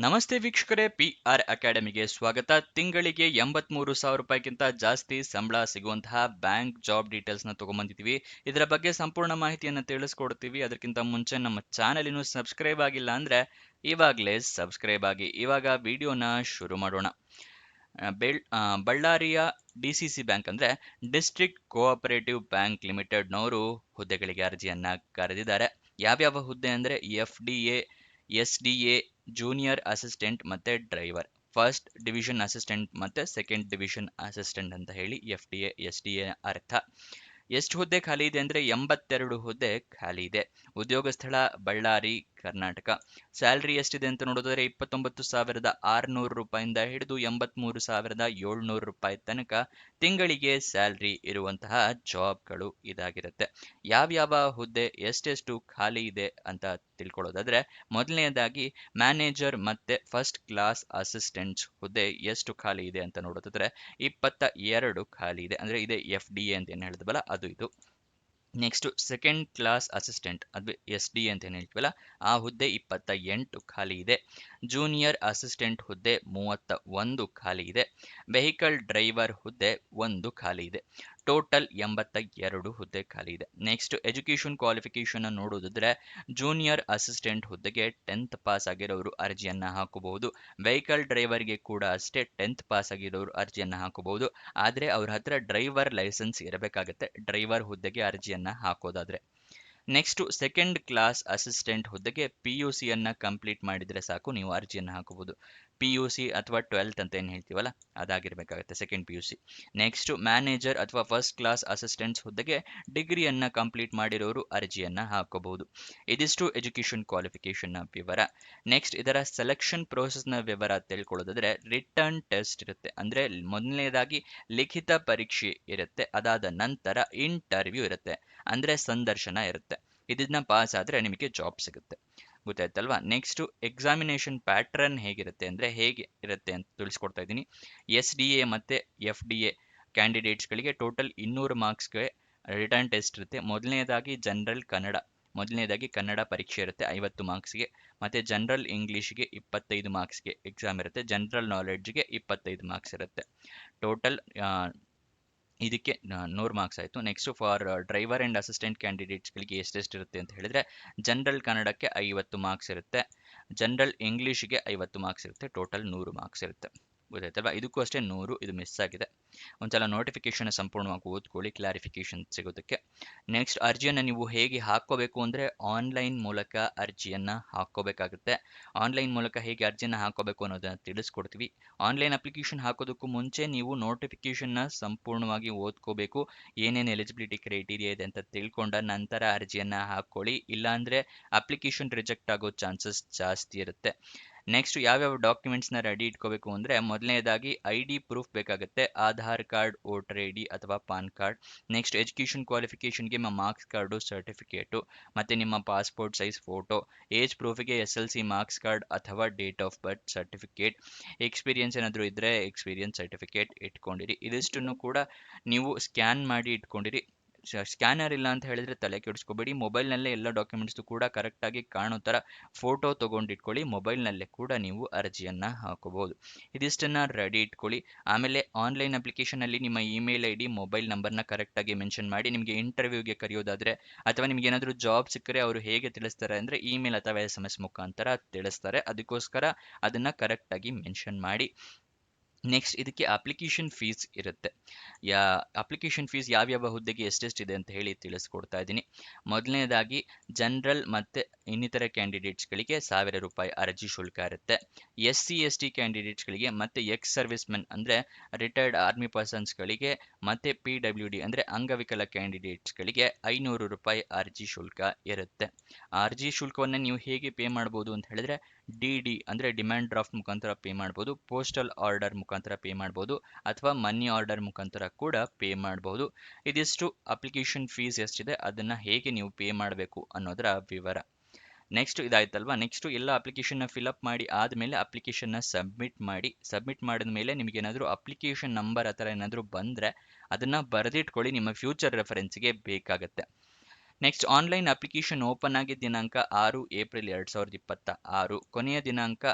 ನಮಸ್ತೆ ವೀಕ್ಷಕರೇ, PR ಅಕಾಡೆಮಿಗೆ ಸ್ವಾಗತ. ತಿಂಗಳಿಗೆ 83,000 ರೂಪಾಯಿಗಿಂತ ಜಾಸ್ತಿ ಸಂಬಳ ಸಿಗುವಂತಹ ಬ್ಯಾಂಕ್ ಜಾಬ್ ಡೀಟೇಲ್ಸ್ನ ತಗೊಂಬಂದಿದ್ದೀವಿ. ಇದರ ಬಗ್ಗೆ ಸಂಪೂರ್ಣ ಮಾಹಿತಿಯನ್ನು ತಿಳಿಸ್ಕೊಡ್ತೀವಿ. ಅದಕ್ಕಿಂತ ಮುಂಚೆ ನಮ್ಮ ಚಾನೆಲ್ ಇನ್ನೂ ಸಬ್ಸ್ಕ್ರೈಬ್ ಆಗಿಲ್ಲ ಅಂದ್ರೆ ಇವಾಗಲೇ ಸಬ್ಸ್ಕ್ರೈಬ್ ಆಗಿ. ಇವಾಗ ವಿಡಿಯೋನ ಶುರು ಮಾಡೋಣ. ಬಳ್ಳಾರಿಯ DCC ಬ್ಯಾಂಕ್ ಅಂದ್ರೆ ಡಿಸ್ಟ್ರಿಕ್ಟ್ ಕೋಆಪರೇಟಿವ್ ಬ್ಯಾಂಕ್ ಲಿಮಿಟೆಡ್ನವರು ಹುದ್ದೆಗಳಿಗೆ ಅರ್ಜಿಯನ್ನ ಕರೆದಿದ್ದಾರೆ. ಯಾವ್ಯಾವ ಹುದ್ದೆ ಅಂದ್ರೆ FDA, SDA, ಜೂನಿಯರ್ ಅಸಿಸ್ಟೆಂಟ್ ಮತ್ತೆ ಡ್ರೈವರ್, ಫಸ್ಟ್ ಡಿವಿಷನ್ ಅಸಿಸ್ಟೆಂಟ್ ಮತ್ತೆ ಸೆಕೆಂಡ್ ಡಿವಿಷನ್ ಅಸಿಸ್ಟೆಂಟ್ ಅಂತ ಹೇಳಿ FDA, SDA ಅರ್ಥ. ಎಷ್ಟು ಹುದ್ದೆ ಖಾಲಿ ಇದೆ ಅಂದ್ರೆ 82 ಹುದ್ದೆ ಖಾಲಿ ಇದೆ. ಉದ್ಯೋಗ ಸ್ಥಳ ಬಳ್ಳಾರಿ, ಕರ್ನಾಟಕ. ಸ್ಯಾಲ್ರಿ ಎಷ್ಟಿದೆ ಅಂತ ನೋಡಿದ್ರೆ 29,600 ರೂಪಾಯಿಂದ ಹಿಡಿದು 83,700 ರೂಪಾಯಿ ತನಕ ತಿಂಗಳಿಗೆ ಸ್ಯಾಲ್ರಿ ಇರುವಂತಹ ಜಾಬ್ಗಳು ಇದಾಗಿರುತ್ತೆ. ಯಾವ್ಯಾವ ಹುದ್ದೆ ಎಷ್ಟೆಷ್ಟು ಖಾಲಿ ಇದೆ ಅಂತ ತಿಳ್ಕೊಳ್ಳೋದಾದ್ರೆ, ಮೊದಲನೇದಾಗಿ ಮ್ಯಾನೇಜರ್ ಮತ್ತೆ ಫಸ್ಟ್ ಕ್ಲಾಸ್ ಅಸಿಸ್ಟೆಂಟ್ಸ್ ಹುದ್ದೆ ಎಷ್ಟು ಖಾಲಿ ಇದೆ ಅಂತ ನೋಡೋದಾದ್ರೆ 22 ಖಾಲಿ ಇದೆ. ಅಂದ್ರೆ ಇದೆ FDA ಅಂತ ಏನ್ ಹೇಳಿದ್ವಲ್ಲ ಅದು ಇದು. ನೆಕ್ಸ್ಟ್ ಸೆಕೆಂಡ್ ಕ್ಲಾಸ್ ಅಸಿಸ್ಟೆಂಟ್, ಅದು SDA ಅಂತ ಏನ್ ಹೇಳ್ತೀವಲ್ಲ ಆ ಹುದ್ದೆ 28 ಖಾಲಿ ಇದೆ. ಜೂನಿಯರ್ ಅಸಿಸ್ಟೆಂಟ್ ಹುದ್ದೆ 31 ಖಾಲಿ ಇದೆ. ವೆಹಿಕಲ್ ಡ್ರೈವರ್ ಹುದ್ದೆ 1 ಖಾಲಿ ಇದೆ. ಟೋಟಲ್ 82 ಹುದ್ದೆ ಖಾಲಿ ಇದೆ. ನೆಕ್ಸ್ಟ್ ಎಜುಕೇಶನ್ ಕ್ವಾಲಿಫಿಕೇಶನ್ ನೋಡೋದಾದ್ರೆ, ಜೂನಿಯರ್ ಅಸಿಸ್ಟೆಂಟ್ ಹುದ್ದೆಗೆ 10th ಪಾಸ್ ಆಗಿರೋರು ಅರ್ಜಿಯನ್ನ ಹಾಕಬಹುದು. ವೆಹಿಕಲ್ ಡ್ರೈವರ್ಗೆ ಕೂಡ ಅಷ್ಟೇ 10th ಪಾಸ್ ಆಗಿರೋರು ಅರ್ಜಿಯನ್ನ ಹಾಕಬಹುದು. ಆದ್ರೆ ಅವ್ರ ಹತ್ರ ಡ್ರೈವರ್ ಲೈಸೆನ್ಸ್ ಇರಬೇಕಾಗತ್ತೆ ಡ್ರೈವರ್ ಹುದ್ದೆಗೆ ಅರ್ಜಿಯನ್ನ ಹಾಕೋದಾದ್ರೆ. ನೆಕ್ಸ್ಟ್ ಸೆಕೆಂಡ್ ಕ್ಲಾಸ್ ಅಸಿಸ್ಟೆಂಟ್ ಹುದ್ದೆಗೆ PUC ಅನ್ನ ಕಂಪ್ಲೀಟ್ ಮಾಡಿದ್ರೆ ಸಾಕು, ನೀವು ಅರ್ಜಿಯನ್ನು ಹಾಕಬಹುದು. PUC ಅಥವಾ 12th ಅಂತ ಏನ್ ಹೇಳ್ತೀವಲ್ಲ ಅದಾಗಿರ್ಬೇಕಾಗತ್ತೆ ಸೆಕೆಂಡ್ PUC. ನೆಕ್ಸ್ಟ್ ಮ್ಯಾನೇಜರ್ ಅಥವಾ ಫಸ್ಟ್ ಕ್ಲಾಸ್ ಅಸಿಸ್ಟೆಂಟ್ಸ್ ಹುದ್ದೆಗೆ ಡಿಗ್ರಿಯನ್ನ ಕಂಪ್ಲೀಟ್ ಮಾಡಿರೋರು ಅರ್ಜಿಯನ್ನ ಹಾಕಬಹುದು. ಇದಿಷ್ಟು ಎಜುಕೇಶನ್ ಕ್ವಾಲಿಫಿಕೇಶನ್ ನ ವಿವರ. ನೆಕ್ಸ್ಟ್ ಇದರ ಸೆಲೆಕ್ಷನ್ ಪ್ರೋಸೆಸ್ ನ ವಿವರ ತಿಳ್ಕೊಳ್ಳೋದಾದ್ರೆ, ರಿಟರ್ನ್ ಟೆಸ್ಟ್ ಇರುತ್ತೆ. ಅಂದ್ರೆ ಮೊದಲನೇದಾಗಿ ಲಿಖಿತ ಪರೀಕ್ಷೆ ಇರುತ್ತೆ, ಅದಾದ ನಂತರ ಇಂಟರ್ವ್ಯೂ ಇರುತ್ತೆ, ಅಂದ್ರೆ ಸಂದರ್ಶನ ಇರುತ್ತೆ. ಇದನ್ನ ಪಾಸ್ ಆದ್ರೆ ನಿಮಗೆ ಜಾಬ್ ಸಿಗುತ್ತೆ. ಗೊತ್ತಾಯ್ತಲ್ವಾ? ನೆಕ್ಸ್ಟ್ ಎಕ್ಸಾಮಿನೇಷನ್ ಪ್ಯಾಟ್ರನ್ ಹೇಗಿರುತ್ತೆ ಅಂದ್ರೆ ಹೇಗೆ ಇರುತ್ತೆ ಅಂತ ತಿಳಿಸ್ಕೊಡ್ತಾ ಇದ್ದೀನಿ. SDA ಮತ್ತೆ FDA ಕ್ಯಾಂಡಿಡೇಟ್ಸ್ಗಳಿಗೆ ಟೋಟಲ್ 200 ಮಾರ್ಕ್ಸ್ಗೆ ರಿಟರ್ನ್ ಟೆಸ್ಟ್ ಇರುತ್ತೆ. ಮೊದಲನೇದಾಗಿ ಕನ್ನಡ ಪರೀಕ್ಷೆ ಇರುತ್ತೆ 50 ಮಾರ್ಕ್ಸ್ಗೆ. ಮತ್ತೆ ಜನರಲ್ ಇಂಗ್ಲಿಷ್ಗೆ 25 ಮಾರ್ಕ್ಸ್ಗೆ ಎಕ್ಸಾಮ್ ಇರುತ್ತೆ. ಜನರಲ್ ನಾಲೆಡ್ಜ್ಗೆ 25 ಮಾರ್ಕ್ಸ್ ಇರುತ್ತೆ. ಟೋಟಲ್ ಇದಕ್ಕೆ 100 ಮಾರ್ಕ್ಸ್ ಆಯಿತು. Next for driver and assistant ಕ್ಯಾಂಡಿಡೇಟ್ಸ್ಗಳಿಗೆ ಎಷ್ಟೆಷ್ಟಿರುತ್ತೆ ಅಂತ ಹೇಳಿದ್ರೆ, ಜನರಲ್ ಕನ್ನಡಕ್ಕೆ 50 ಮಾರ್ಕ್ಸ್ ಇರುತ್ತೆ, ಜನರಲ್ ಇಂಗ್ಲೀಷ್ಗೆ 50 ಮಾರ್ಕ್ಸ್ ಇರುತ್ತೆ, ಟೋಟಲ್ 100 ಮಾರ್ಕ್ಸ್ ಇರುತ್ತೆ. ಗೊತ್ತಾಯ್ತಲ್ವಾ? ಇದಕ್ಕೂ ಅಷ್ಟೇ 100, ಇದು ಮಿಸ್ ಆಗಿದೆ. ಒಂದ್ಸಲ ನೋಟಿಫಿಕೇಶನ್ ಸಂಪೂರ್ಣವಾಗಿ ಓದ್ಕೊಳ್ಳಿ ಕ್ಲಾರಿಫಿಕೇಶನ್ ಸಿಗೋದಕ್ಕೆ. ನೆಕ್ಸ್ಟ್ ಅರ್ಜಿಯನ್ನು ನೀವು ಹೇಗೆ ಹಾಕೋಬೇಕು ಅಂದರೆ, ಆನ್ಲೈನ್ ಮೂಲಕ ಅರ್ಜಿಯನ್ನು ಹಾಕೋಬೇಕಾಗುತ್ತೆ. ಆನ್ಲೈನ್ ಮೂಲಕ ಹೇಗೆ ಅರ್ಜಿಯನ್ನು ಹಾಕೋಬೇಕು ಅನ್ನೋದನ್ನು ತಿಳಿಸ್ಕೊಡ್ತೀವಿ. ಆನ್ಲೈನ್ ಅಪ್ಲಿಕೇಶನ್ ಹಾಕೋದಕ್ಕೂ ಮುಂಚೆ ನೀವು ನೋಟಿಫಿಕೇಶನ್ನ ಸಂಪೂರ್ಣವಾಗಿ ಓದ್ಕೋಬೇಕು. ಏನೇನು ಎಲಿಜಿಬಿಲಿಟಿ ಕ್ರೈಟೀರಿಯಾ ಇದೆ ಅಂತ ತಿಳ್ಕೊಂಡ ನಂತರ ಅರ್ಜಿಯನ್ನು ಹಾಕ್ಕೊಳ್ಳಿ. ಇಲ್ಲಾಂದರೆ ಅಪ್ಲಿಕೇಶನ್ ರಿಜೆಕ್ಟ್ ಆಗೋ ಚಾನ್ಸಸ್ ಜಾಸ್ತಿ ಇರುತ್ತೆ. ನೆಕ್ಸ್ಟ್ ಯಾವ್ಯಾವ ಡಾಕ್ಯುಮೆಂಟ್ಸ್ನ ರೆಡಿ ಇಟ್ಕೋಬೇಕು ಅಂದರೆ, ಮೊದಲನೇದಾಗಿ ID ಪ್ರೂಫ್ ಬೇಕಾಗುತ್ತೆ, ಆಧಾರ್ ಕಾರ್ಡ್, ವೋಟರ್ ID ಅಥವಾ ಪಾನ್ ಕಾರ್ಡ್. ನೆಕ್ಸ್ಟ್ ಎಜುಕೇಷನ್ ಕ್ವಾಲಿಫಿಕೇಷನ್ಗೆ ನಿಮ್ಮ ಮಾರ್ಕ್ಸ್ ಕಾರ್ಡು, ಸರ್ಟಿಫಿಕೇಟು, ಮತ್ತು ನಿಮ್ಮ ಪಾಸ್ಪೋರ್ಟ್ ಸೈಜ್ ಫೋಟೋ. ಏಜ್ ಪ್ರೂಫಿಗೆ SLC ಮಾರ್ಕ್ಸ್ ಕಾರ್ಡ್ ಅಥವಾ date of birth certificate. Experience ಏನಾದರೂ ಇದ್ದರೆ ಎಕ್ಸ್ಪೀರಿಯನ್ಸ್ ಸರ್ಟಿಫಿಕೇಟ್ ಇಟ್ಕೊಂಡಿರಿ. ಇದಿಷ್ಟನ್ನು ಕೂಡ ನೀವು ಸ್ಕ್ಯಾನ್ ಮಾಡಿ ಇಟ್ಕೊಂಡಿರಿ. ಸ್ಕ್ಯಾನರ್ ಇಲ್ಲ ಅಂತ ಹೇಳಿದ್ರೆ ತಲೆ ಕೆಡಿಸ್ಕೋಬೇಡಿ, ಮೊಬೈಲ್ನಲ್ಲೇ ಎಲ್ಲ ಡಾಕ್ಯುಮೆಂಟ್ಸು ಕೂಡ ಕರೆಕ್ಟಾಗಿ ಕಾಣೋ ಥರ ಫೋಟೋ ತೊಗೊಂಡಿಟ್ಕೊಳ್ಳಿ. ಮೊಬೈಲ್ನಲ್ಲೇ ಕೂಡ ನೀವು ಅರ್ಜಿಯನ್ನು ಹಾಕೋಬಹುದು. ಇದಿಷ್ಟನ್ನು ರೆಡಿ ಇಟ್ಕೊಳ್ಳಿ. ಆಮೇಲೆ ಆನ್ಲೈನ್ ಅಪ್ಲಿಕೇಶನಲ್ಲಿ ನಿಮ್ಮ ಇಮೇಲ್ ID, ಮೊಬೈಲ್ ನಂಬರ್ನ ಕರೆಕ್ಟಾಗಿ ಮೆನ್ಷನ್ ಮಾಡಿ. ನಿಮಗೆ ಇಂಟರ್ವ್ಯೂಗೆ ಕರೆಯೋದಾದರೆ ಅಥವಾ ನಿಮ್ಗೆ ಏನಾದರೂ ಜಾಬ್ ಸಿಕ್ಕರೆ ಅವರು ಹೇಗೆ ತಿಳಿಸ್ತಾರೆ ಅಂದರೆ ಇಮೇಲ್ ಅಥವಾ SMS ಮುಖಾಂತರ ತಿಳಿಸ್ತಾರೆ. ಅದಕ್ಕೋಸ್ಕರ ಅದನ್ನು ಕರೆಕ್ಟಾಗಿ ಮೆನ್ಷನ್ ಮಾಡಿ. ನೆಕ್ಸ್ಟ್ ಇದಕ್ಕೆ ಅಪ್ಲಿಕೇಶನ್ ಫೀಸ್ ಇರುತ್ತೆ. ಅಪ್ಲಿಕೇಶನ್ ಫೀಸ್ ಯಾವ್ಯಾವ ಹುದ್ದೆಗೆ ಎಷ್ಟೆಷ್ಟಿದೆ ಅಂತ ಹೇಳಿ ತಿಳಿಸ್ಕೊಡ್ತಾ ಇದ್ದೀನಿ. ಮೊದಲನೇದಾಗಿ ಜನರಲ್ ಮತ್ತು ಇನ್ನಿತರ ಕ್ಯಾಂಡಿಡೇಟ್ಸ್ಗಳಿಗೆ 1000 ರೂಪಾಯಿ ಅರ್ಜಿ ಶುಲ್ಕ ಇರುತ್ತೆ. SC/ST ಕ್ಯಾಂಡಿಡೇಟ್ಸ್ಗಳಿಗೆ ಮತ್ತು ಎಕ್ಸ್ ಸರ್ವಿಸ್ ಮೆನ್ ಅಂದರೆ ರಿಟೈರ್ಡ್ ಆರ್ಮಿ ಪರ್ಸನ್ಸ್ಗಳಿಗೆ ಮತ್ತು PWD ಅಂದರೆ ಅಂಗವಿಕಲ ಕ್ಯಾಂಡಿಡೇಟ್ಸ್ಗಳಿಗೆ 500 ರೂಪಾಯಿ ಅರ್ಜಿ ಶುಲ್ಕ ಇರುತ್ತೆ. ಆ ಅರ್ಜಿ ಶುಲ್ಕವನ್ನು ನೀವು ಹೇಗೆ ಪೇ ಮಾಡ್ಬೋದು ಅಂತ ಹೇಳಿದ್ರೆ, DD ಅಂದರೆ ಡಿಮ್ಯಾಂಡ್ ಡ್ರಾಫ್ಟ್ ಮುಖಾಂತರ ಪೇ ಮಾಡ್ಬೋದು, ಪೋಸ್ಟಲ್ ಆರ್ಡರ್ ಮುಖಾಂತರ ಪೇ ಮಾಡ್ಬೋದು, ಅಥವಾ ಮನಿ ಆರ್ಡರ್ ಮುಖಾಂತರ ಕೂಡ ಪೇ ಮಾಡ್ಬೋದು. ಇದಿಷ್ಟು ಅಪ್ಲಿಕೇಶನ್ ಫೀಸ್ ಎಷ್ಟಿದೆ ಅದನ್ನು ಹೇಗೆ ನೀವು ಪೇ ಮಾಡಬೇಕು ಅನ್ನೋದರ ವಿವರ. ನೆಕ್ಸ್ಟ್ ಇದಾಯ್ತಲ್ವಾ? ನೆಕ್ಸ್ಟ್ ಎಲ್ಲ ಅಪ್ಲಿಕೇಶನ್ನ ಫಿಲಪ್ ಮಾಡಿ ಆದಮೇಲೆ ಅಪ್ಲಿಕೇಶನ್ನ ಸಬ್ಮಿಟ್ ಮಾಡಿ. ಸಬ್ಮಿಟ್ ಮಾಡಿದ ಮೇಲೆ ನಿಮಗೇನಾದರೂ ಅಪ್ಲಿಕೇಶನ್ ನಂಬರ್ ಆ ಥರ ಏನಾದರೂ ಬಂದರೆ ಅದನ್ನು ಬರೆದಿಟ್ಕೊಳ್ಳಿ, ನಿಮ್ಮ ಫ್ಯೂಚರ್ ರೆಫರೆನ್ಸ್ಗೆ ಬೇಕಾಗತ್ತೆ. ನೆಕ್ಸ್ಟ್ ಆನ್ಲೈನ್ ಅಪ್ಲಿಕೇಶನ್ ಓಪನ್ ಆಗಿದ್ದ ದಿನಾಂಕ 6 ಏಪ್ರಿಲ್ 2026, ಕೊನೆಯ ದಿನಾಂಕ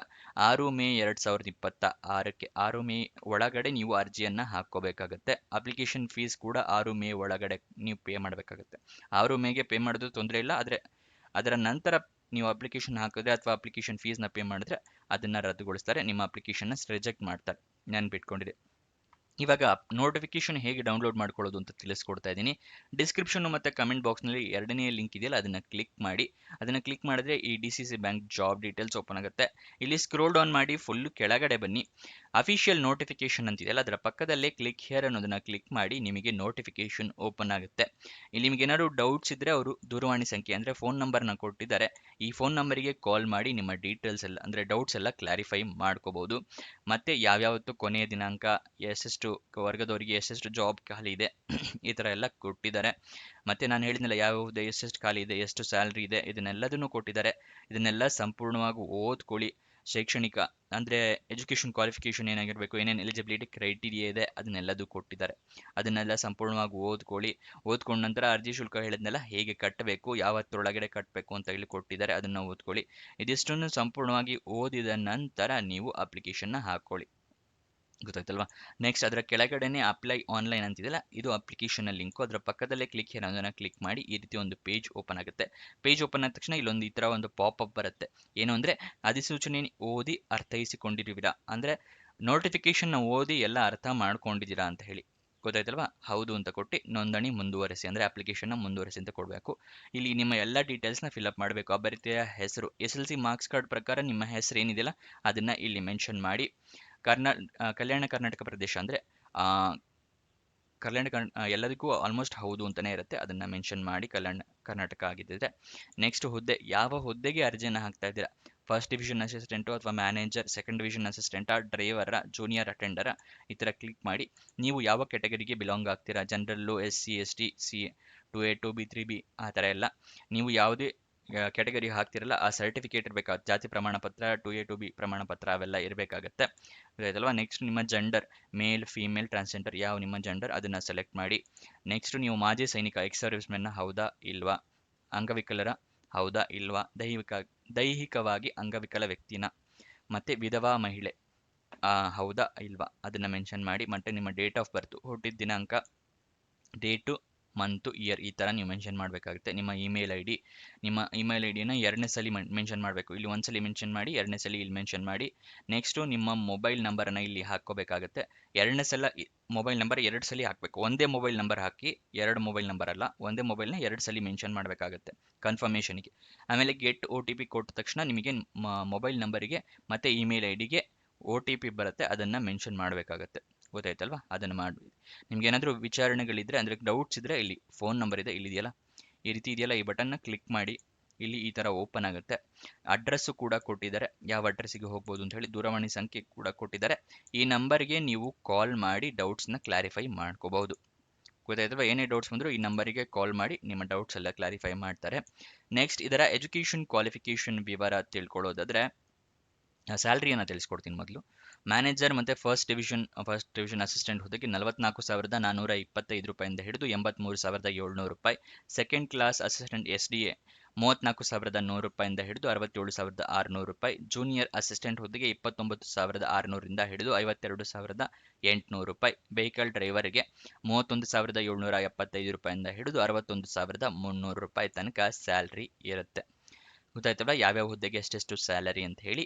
6 ಮೇ 2026ಕ್ಕೆ 6 ಮೇ ಒಳಗಡೆ ನೀವು ಅರ್ಜಿಯನ್ನು ಹಾಕ್ಕೋಬೇಕಾಗತ್ತೆ. ಅಪ್ಲಿಕೇಶನ್ ಫೀಸ್ ಕೂಡ 6 ಮೇ ಒಳಗಡೆ ನೀವು ಪೇ ಮಾಡಬೇಕಾಗುತ್ತೆ. 6 ಮೇಗೆ ಪೇ ಮಾಡೋದು ತೊಂದರೆ ಇಲ್ಲ, ಆದರೆ ಅದರ ನಂತರ ನೀವು ಅಪ್ಲಿಕೇಶನ್ ಹಾಕಿದ್ರೆ ಅಥವಾ ಅಪ್ಲಿಕೇಶನ್ ಫೀಸ್ನ ಪೇ ಮಾಡಿದ್ರೆ ಅದನ್ನು ರದ್ದುಗೊಳಿಸ್ತಾರೆ, ನಿಮ್ಮ ಅಪ್ಲಿಕೇಶನ್ನ ರಿಜೆಕ್ಟ್ ಮಾಡ್ತಾರೆ. ನೆನ್ಪಿಟ್ಕೊಂಡಿರಿ. ಇವಾಗ ನೋಟಿಫಿಕೇಶನ್ ಹೇಗೆ ಡೌನ್ಲೋಡ್ ಮಾಡ್ಕೊಳ್ಳೋದು ಅಂತ ತಿಳಿಸ್ಕೊಡ್ತಾ ಇದ್ದೀನಿ. ಡಿಸ್ಕ್ರಿಪ್ಷನ್ ಮತ್ತು ಕಮೆಂಟ್ ಬಾಕ್ಸ್ನಲ್ಲಿ ಎರಡನೇ ಲಿಂಕ್ ಇದೆಯಲ್ಲ, ಅದನ್ನು ಕ್ಲಿಕ್ ಮಾಡಿ. ಅದನ್ನು ಕ್ಲಿಕ್ ಮಾಡಿದ್ರೆ ಈ DCC bank job details open ಆಗುತ್ತೆ. ಇಲ್ಲಿ ಸ್ಕ್ರೋಲ್ ಡೌನ್ ಮಾಡಿ ಫುಲ್ ಕೆಳಗಡೆ ಬನ್ನಿ. ಅಫಿಷಿಯಲ್ ನೋಟಿಫಿಕೇಶನ್ ಅಂತಿದೆಯಲ್ಲ, ಅದರ ಪಕ್ಕದಲ್ಲೇ ಕ್ಲಿಕ್ ಹಿಯರ್ ಅನ್ನೋದನ್ನ ಕ್ಲಿಕ್ ಮಾಡಿ ನಿಮಗೆ ನೋಟಿಫಿಕೇಶನ್ ಓಪನ್ ಆಗುತ್ತೆ. ಇಲ್ಲಿ ನಿಮಗೆ ಏನಾದ್ರು ಡೌಟ್ಸ್ ಇದ್ದರೆ ಅವರು ದೂರವಾಣಿ ಸಂಖ್ಯೆ ಅಂದರೆ ಫೋನ್ ನಂಬರ್ನ ಕೊಟ್ಟಿದ್ದಾರೆ. ಈ ಫೋನ್ ನಂಬರಿಗೆ ಕಾಲ್ ಮಾಡಿ ನಿಮ್ಮ ಡೀಟೇಲ್ಸ್ ಎಲ್ಲ ಅಂದರೆ ಡೌಟ್ಸ್ ಎಲ್ಲ ಕ್ಲಾರಿಫೈ ಮಾಡ್ಕೋಬಹುದು. ಮತ್ತೆ ಯಾವ್ಯಾವತ್ತು ಕೊನೆಯ ದಿನಾಂಕ, ಎಷ್ಟೆಷ್ಟು ವರ್ಗದವರಿಗೆ ಎಷ್ಟೆಷ್ಟು ಜಾಬ್ ಖಾಲಿ ಇದೆ ಈ ಥರ ಎಲ್ಲ ಕೊಟ್ಟಿದ್ದಾರೆ. ಮತ್ತೆ ನಾನು ಹೇಳಿದ್ನಲ್ಲ ಯಾವ್ಯಾವುದು ಎಷ್ಟೆಷ್ಟು ಖಾಲಿ ಇದೆ, ಎಷ್ಟು ಸ್ಯಾಲ್ರಿ ಇದೆ, ಇದನ್ನೆಲ್ಲದನ್ನು ಕೊಟ್ಟಿದ್ದಾರೆ. ಇದನ್ನೆಲ್ಲ ಸಂಪೂರ್ಣವಾಗಿ ಓದ್ಕೊಳ್ಳಿ. ಶೈಕ್ಷಣಿಕ ಅಂದರೆ ಎಜುಕೇಷನ್ ಕ್ವಾಲಿಫಿಕೇಷನ್ ಏನಾಗಿರಬೇಕು, ಏನೇನು ಎಲಿಜಿಬಿಲಿಟಿ ಕ್ರೈಟೀರಿಯಾ ಇದೆ ಅದನ್ನೆಲ್ಲದೂ ಕೊಟ್ಟಿದ್ದಾರೆ. ಅದನ್ನೆಲ್ಲ ಸಂಪೂರ್ಣವಾಗಿ ಓದ್ಕೊಳ್ಳಿ. ಓದ್ಕೊಂಡ ನಂತರ ಅರ್ಜಿ ಶುಲ್ಕ ಹೇಳಿದ್ನೆಲ್ಲ ಹೇಗೆ ಕಟ್ಟಬೇಕು, ಯಾವತ್ತರೊಳಗಡೆ ಕಟ್ಟಬೇಕು ಅಂತ ಹೇಳಿ ಕೊಟ್ಟಿದ್ದಾರೆ, ಅದನ್ನು ಓದ್ಕೊಳ್ಳಿ. ಇದಿಷ್ಟನ್ನು ಸಂಪೂರ್ಣವಾಗಿ ಓದಿದ ನಂತರ ನೀವು ಅಪ್ಲಿಕೇಶನ್ನ ಹಾಕ್ಕೊಳ್ಳಿ. ಗೊತ್ತಾಯ್ತಲ್ವಾ? ನೆಕ್ಸ್ಟ್ ಅದರ ಕೆಳಗಡೆನೆ ಅಪ್ಲೈ ಆನ್ಲೈನ್ ಅಂತಿದೆಯಲ್ಲ, ಇದು ಅಪ್ಲಿಕೇಶನ್ ಲಿಂಕು. ಅದರ ಪಕ್ಕದಲ್ಲೇ ಕ್ಲಿಕ್ here ಅನ್ನೋದನ್ನ ಕ್ಲಿಕ್ ಮಾಡಿ ಈ ರೀತಿ ಒಂದು ಪೇಜ್ ಓಪನ್ ಆಗುತ್ತೆ. ಪೇಜ್ ಓಪನ್ ಆದ ತಕ್ಷಣ ಇಲ್ಲೊಂದು ಈ ಥರ ಒಂದು ಪಾಪಪ್ ಬರುತ್ತೆ. ಏನು ಅಂದರೆ ಅಧಿಸೂಚನೆ ಓದಿ ಅರ್ಥೈಸಿಕೊಂಡಿರುವಿರಾ, ಅಂದರೆ ನೋಟಿಫಿಕೇಶನ್ನ ಓದಿ ಎಲ್ಲ ಅರ್ಥ ಮಾಡ್ಕೊಂಡಿದ್ದೀರಾ ಅಂತ ಹೇಳಿ. ಗೊತ್ತಾಯ್ತಲ್ವಾ? ಹೌದು ಅಂತ ಕೊಟ್ಟು ನೋಂದಣಿ ಮುಂದುವರೆಸಿ ಅಂದರೆ ಅಪ್ಲಿಕೇಶನ್ನ ಮುಂದುವರೆಸಿ ಅಂತ ಕೊಡಬೇಕು. ಇಲ್ಲಿ ನಿಮ್ಮ ಎಲ್ಲ ಡೀಟೇಲ್ಸ್ನ ಫಿಲಪ್ ಮಾಡಬೇಕು. ಅಭ್ಯರ್ಥಿಯ ಹೆಸರು, SLC ಮಾರ್ಕ್ಸ್ ಕಾರ್ಡ್ ಪ್ರಕಾರ ನಿಮ್ಮ ಹೆಸರು ಏನಿದೆಯಲ್ಲ ಅದನ್ನು ಇಲ್ಲಿ ಮೆನ್ಷನ್ ಮಾಡಿ. ಕಲ್ಯಾಣ ಕರ್ನಾಟಕ ಪ್ರದೇಶ ಅಂದರೆ ಎಲ್ಲದಕ್ಕೂ ಆಲ್ಮೋಸ್ಟ್ ಹೌದು ಅಂತಲೇ ಇರುತ್ತೆ, ಅದನ್ನು ಮೆನ್ಷನ್ ಮಾಡಿ ಕಲ್ಯಾಣ ಕರ್ನಾಟಕ ಆಗಿದ್ದರೆ. ನೆಕ್ಸ್ಟ್ ಹುದ್ದೆ, ಯಾವ ಹುದ್ದೆಗೆ ಅರ್ಜಿಯನ್ನು ಹಾಕ್ತಾ ಇದ್ದೀರಾ, ಫಸ್ಟ್ ಡಿವಿಷನ್ ಅಸಿಸ್ಟೆಂಟು ಅಥವಾ ಮ್ಯಾನೇಜರ್, ಸೆಕೆಂಡ್ ಡಿವಿಷನ್ ಅಸಿಸ್ಟೆಂಟಾ, ಡ್ರೈವರ, ಜೂನಿಯರ್ ಅಟೆಂಡರ, ಈ ಥರ ಕ್ಲಿಕ್ ಮಾಡಿ. ನೀವು ಯಾವ ಕ್ಯಾಟಗರಿಗೆ ಬಿಲಾಂಗ್ ಆಗ್ತೀರಾ, ಜನರಲ್ಲು, SC ST C 2A 2B 3B ಆ ಥರ ಎಲ್ಲ. ನೀವು ಯಾವುದೇ ಕ್ಯಾಟಗರಿ ಹಾಕ್ತಿರಲ್ಲ ಆ ಸರ್ಟಿಫಿಕೇಟ್ ಇರಬೇಕಾಗುತ್ತೆ. ಜಾತಿ ಪ್ರಮಾಣ ಪತ್ರ, 2A 2B ಪ್ರಮಾಣ ಪತ್ರ ಅವೆಲ್ಲ ಇರಬೇಕಾಗತ್ತೆ. ಗೊತ್ತಾಯ್ತಲ್ವಾ? ನೆಕ್ಸ್ಟ್ ನಿಮ್ಮ ಜೆಂಡರ್, ಮೇಲ್, ಫೀಮೇಲ್, ಟ್ರಾನ್ಸ್ಜೆಂಡರ್, ಯಾವ ನಿಮ್ಮ ಜೆಂಡರ್ ಅದನ್ನು ಸೆಲೆಕ್ಟ್ ಮಾಡಿ. ನೆಕ್ಸ್ಟ್ ನೀವು ಮಾಜಿ ಸೈನಿಕ, ಎಕ್ಸ್ ಸರ್ವಿಸ್ ಮೆನ್ನ ಹೌದಾ ಇಲ್ವಾ, ಅಂಗವಿಕಲರ ಹೌದಾ ಇಲ್ವಾ, ದೈಹಿಕವಾಗಿ ಅಂಗವಿಕಲ ವ್ಯಕ್ತಿನ, ಮತ್ತು ವಿಧವಾ ಮಹಿಳೆ ಹೌದಾ ಇಲ್ವಾ ಅದನ್ನು ಮೆನ್ಷನ್ ಮಾಡಿ. ಮತ್ತು ನಿಮ್ಮ ಡೇಟ್ ಆಫ್ ಬರ್ತ್, ಹುಟ್ಟಿದ ದಿನಾಂಕ, ಡೇಟು, ಮಂತು, ಇಯರ್ ಈ ಥರ ನೀವು ಮೆನ್ಷನ್ ಮಾಡಬೇಕಾಗುತ್ತೆ. ನಿಮ್ಮ ಇಮೇಲ್ ID, ನಿಮ್ಮ ಇಮೇಲ್ IDನ ಎರಡನೇ ಸಲ ಮೆನ್ಷನ್ ಮಾಡಬೇಕು. ಇಲ್ಲಿ ಒಂದ್ಸಲಿ ಮೆನ್ಷನ್ ಮಾಡಿ, ಎರಡನೇ ಸಲ ಇಲ್ಲಿ ಮೆನ್ಷನ್ ಮಾಡಿ. ನೆಕ್ಸ್ಟು ನಿಮ್ಮ ಮೊಬೈಲ್ ನಂಬರನ್ನು ಇಲ್ಲಿ ಹಾಕ್ಕೋಬೇಕಾಗುತ್ತೆ. ಎರಡನೇ ಸಲ ಮೊಬೈಲ್ ನಂಬರ್ 2 ಸಲ ಹಾಕಬೇಕು. ಒಂದೇ ಮೊಬೈಲ್ ನಂಬರ್ ಹಾಕಿ, 2 ಮೊಬೈಲ್ ನಂಬರ್ ಅಲ್ಲ, ಒಂದೇ ಮೊಬೈಲ್ನ 2 ಸಲ ಮೆನ್ಷನ್ ಮಾಡಬೇಕಾಗುತ್ತೆ ಕನ್ಫರ್ಮೇಷನ್ಗೆ. ಆಮೇಲೆ ಗೆಟ್ OTP ಕೊಟ್ಟ ತಕ್ಷಣ ನಿಮಗೆ ಮೊಬೈಲ್ ನಂಬರಿಗೆ ಮತ್ತು ಇಮೇಲ್ IDಗೆ OTP ಬರುತ್ತೆ, ಅದನ್ನು ಮೆನ್ಷನ್ ಮಾಡಬೇಕಾಗತ್ತೆ. ಗೊತ್ತಾಯ್ತಲ್ವಾ? ಅದನ್ನು ಮಾಡಿ. ನಿಮ್ಗೆ ಏನಾದರೂ ವಿಚಾರಣೆಗಳಿದ್ರೆ ಅಂದರೆ ಡೌಟ್ಸ್ ಇದ್ದರೆ ಇಲ್ಲಿ ಫೋನ್ ನಂಬರ್ ಇದೆ, ಇಲ್ಲಿದೆಯಲ್ಲ ಈ ರೀತಿ ಇದೆಯಲ್ಲ, ಈ ಬಟನ್ನ ಕ್ಲಿಕ್ ಮಾಡಿ. ಇಲ್ಲಿ ಈ ಥರ ಓಪನ್ ಆಗುತ್ತೆ. ಅಡ್ರೆಸ್ಸು ಕೂಡ ಕೊಟ್ಟಿದ್ದಾರೆ, ಯಾವ ಅಡ್ರೆಸ್ಸಿಗೆ ಹೋಗ್ಬೋದು ಅಂತ ಹೇಳಿ. ದೂರವಾಣಿ ಸಂಖ್ಯೆ ಕೂಡ ಕೊಟ್ಟಿದ್ದಾರೆ. ಈ ನಂಬರ್ಗೆ ನೀವು ಕಾಲ್ ಮಾಡಿ ಡೌಟ್ಸ್ನ ಕ್ಲಾರಿಫೈ ಮಾಡ್ಕೋಬಹುದು. ಗೊತ್ತಾಯ್ತಲ್ವಾ? ಏನೇ ಡೌಟ್ಸ್ ಬಂದರೂ ಈ ನಂಬರಿಗೆ ಕಾಲ್ ಮಾಡಿ ನಿಮ್ಮ ಡೌಟ್ಸ್ ಎಲ್ಲ ಕ್ಲಾರಿಫೈ ಮಾಡ್ತಾರೆ. ನೆಕ್ಸ್ಟ್ ಇದರ ಎಜುಕೇಷನ್ ಕ್ವಾಲಿಫಿಕೇಷನ್ ವಿವರ ತಿಳ್ಕೊಳ್ಳೋದಾದರೆ ಸ್ಯಾಲ್ರಿಯನ್ನು ತಿಳಿಸ್ಕೊಡ್ತೀನಿ ಮೊದಲು. ಮ್ಯಾನೇಜರ್ ಮತ್ತು ಫಸ್ಟ್ ಡಿವಿಷನ್ ಅಸಿಸ್ಟೆಂಟ್ ಹುದ್ದೆಗೆ 44,425 ರೂಪಾಯಿಂದ ಹಿಡಿದು 83,700 ರೂಪಾಯಿ. ಸೆಕೆಂಡ್ ಕ್ಲಾಸ್ ಅಸಿಸ್ಟೆಂಟ್ SDA 34,100 ರೂಪಾಯಿಂದ ಹಿಡಿದು 67,600 ರೂಪಾಯಿ. ಜೂನಿಯರ್ ಅಸಿಸ್ಟೆಂಟ್ ಹುದ್ದೆಗೆ 29,600ರಿಂದ ಹಿಡಿದು 52,800 ರೂಪಾಯಿ. ವೆಹಿಕಲ್ ಡ್ರೈವರ್ಗೆ 31,775 ರೂಪಾಯಿಂದ ಹಿಡಿದು 61,300 ರೂಪಾಯಿ ತನಕ ಸ್ಯಾಲ್ರಿ ಇರುತ್ತೆ. ಗೊತ್ತಾಯ್ತಲ್ಲ ಯಾವ್ಯಾವ ಹುದ್ದೆಗೆ ಎಷ್ಟೆಷ್ಟು ಸ್ಯಾಲರಿ ಅಂತ ಹೇಳಿ.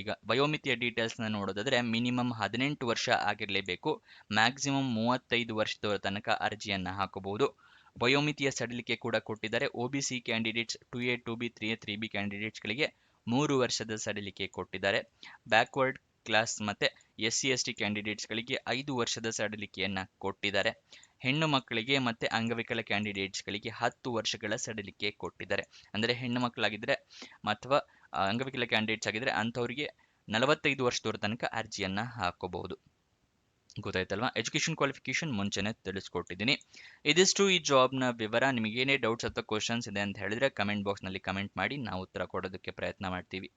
ಈಗ ವಯೋಮಿತಿಯ ಡೀಟೇಲ್ಸ್ನ ನೋಡೋದಾದರೆ ಮಿನಿಮಮ್ 18 ವರ್ಷ ಆಗಿರಲೇಬೇಕು. ಮ್ಯಾಕ್ಸಿಮಮ್ 35 ವರ್ಷದ ತನಕ ಅರ್ಜಿಯನ್ನು ಹಾಕಬಹುದು. ವಯೋಮಿತಿಯ ಸಡಿಲಿಕೆ ಕೂಡ ಕೊಟ್ಟಿದ್ದಾರೆ. OBC candidates 2A 2B 3A 3B ಕ್ಯಾಂಡಿಡೇಟ್ಸ್ಗಳಿಗೆ 3 ವರ್ಷದ ಸಡಿಲಿಕೆ ಕೊಟ್ಟಿದ್ದಾರೆ. ಬ್ಯಾಕ್ವರ್ಡ್ ಕ್ಲಾಸ್ ಮತ್ತು SC ST ಕ್ಯಾಂಡಿಡೇಟ್ಸ್ಗಳಿಗೆ 5 ವರ್ಷದ ಸಡಿಲಿಕೆಯನ್ನು ಕೊಟ್ಟಿದ್ದಾರೆ. ಹೆಣ್ಣು ಮಕ್ಕಳಿಗೆ ಮತ್ತು ಅಂಗವಿಕಲ ಕ್ಯಾಂಡಿಡೇಟ್ಸ್ಗಳಿಗೆ 10 ವರ್ಷಗಳ ಸಡಿಲಿಕೆ ಕೊಟ್ಟಿದ್ದಾರೆ. ಅಂದರೆ ಹೆಣ್ಣು ಮಕ್ಕಳಾಗಿದ್ದರೆ ಅಥವಾ ಅಂಗವಿಕಲ ಕ್ಯಾಂಡಿಡೇಟ್ಸ್ ಆಗಿದ್ದರೆ ಅಂಥವರಿಗೆ 45 ವರ್ಷದವರ ತನಕ ಅರ್ಜಿಯನ್ನು ಹಾಕೋಬಹುದು. ಗೊತ್ತಾಯ್ತಲ್ವಾ? ಎಜುಕೇಷನ್ ಕ್ವಾಲಿಫಿಕೇಷನ್ ಮುಂಚೆನೇ ತಿಳಿಸ್ಕೊಟ್ಟಿದ್ದೀನಿ. ಇದಿಷ್ಟು ಈ ಜಾಬ್ನ ವಿವರ. ನಿಮಗೇನೇ ಡೌಟ್ಸ್ ಅಥವಾ ಕ್ವಶನ್ಸ್ ಇದೆ ಅಂತ ಹೇಳಿದ್ರೆ ಕಮೆಂಟ್ ಬಾಕ್ಸ್ನಲ್ಲಿ ಕಮೆಂಟ್ ಮಾಡಿ, ನಾವು ಉತ್ತರ ಕೊಡೋದಕ್ಕೆ ಪ್ರಯತ್ನ ಮಾಡ್ತೀವಿ.